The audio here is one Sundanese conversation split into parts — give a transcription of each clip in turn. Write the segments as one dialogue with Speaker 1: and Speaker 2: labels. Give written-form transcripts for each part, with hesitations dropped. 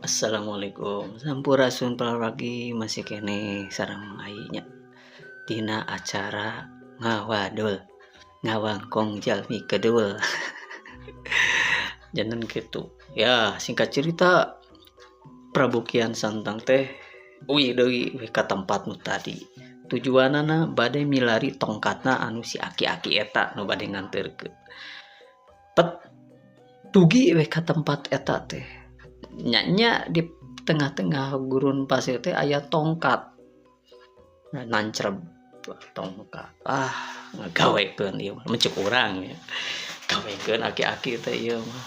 Speaker 1: Assalamualaikum, sampurasun palargi masih kene sareng aing nya dina acara ngawadul, ngawangkong jalmi kedul. Janten kitu. Ya, singkat cerita Prabu Kian Santang teh uwi deui ka tempat nu tadi. Tujuanana bade milari tongkatna anu si aki-aki eta nu bade nganterkeun. Pet tugi we ka tempat eta teh. Nya di tengah-tengah gurun pasir teh aya tongkat. Nancreb tongkat. Ngagawekeun ieu mah mencek urang ya. Gawekeun aki-aki teh ieu mah.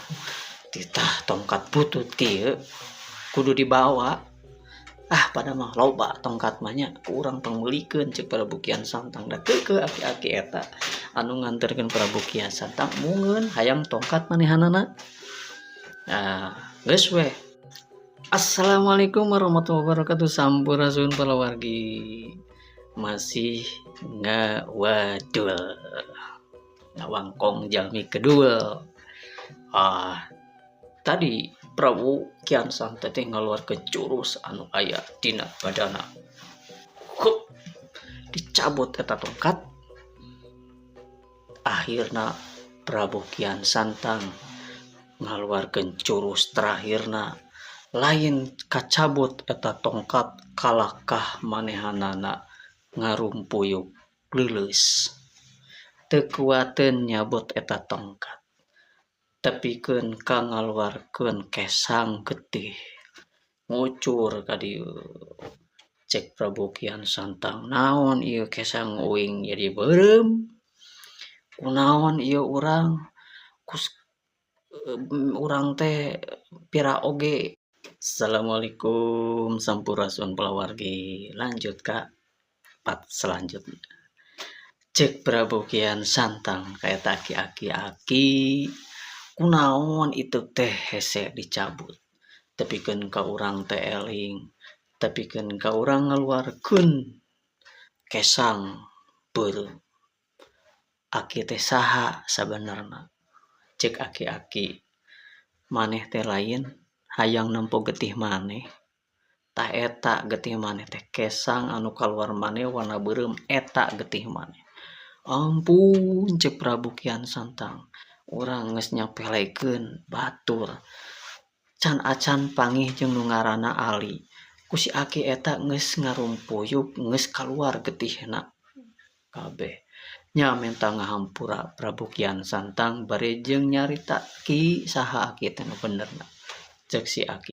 Speaker 1: Titah tongkat butut kieu kudu dibawa. Pada mah loba tongkat mah nya ku urang pangmeulikeun ceuk Prabu Kian Santang da keukeuh aki-aki eta anu nganterkeun Prabu Kian Santang mungeun hayang tongkat manehanana. Geus we. Assalamualaikum warahmatullahi wabarakatuh. Sampurasun palawargi. Masih ngawadul. Ngawangkong jalmi kedul. Tadi Prabu Kian Santang teh ngaluarkeun jurus anu aya dina badana. Dicabut eta tongkat. Akhirna Prabu Kian Santang ngaluarkeun jurus terakhirna. Lain kacabut eta tongkat kalahkah manehanana ngarumpuyuk leuleus. Teu kuateun nyabot eta tongkat. Tepikeun ka ngaluarkeun kesang getih. Ngucur ka dieu. Cek Prabu Kian Santang, naon ieu kesang uing jadi beureum? Kunaon ieu urang? Urang teh pira oge. Assalamualaikum sampurasun palawargi. Lanjut ka part selanjutnya. Cek Prabu Kian Santang ka eta aki-aki, kunaon itu teh hese dicabut. Tepikeun ka urang teh eling, tepikeun ka urang ngaluarkeun kesang beureum. Aki teh saha sabenerna? Cek aki-aki, maneh teh lain hayang nempo getih maneh. Tah eta getih maneh teh kesang anu kaluar maneh warna beureum eta getih maneh. Ampun cek Prabu Kian Santang, urang geus nyapelekeun batur. Can acan pangih jeung nu ngaranna Ali. Ku si aki eta geus ngarumpuyuk, geus kaluar getihna kabeh. Nya menta ngahampura Prabu Kian Santang bari jeung nyarita ki saha aki teh nu benerna. Cek si aki.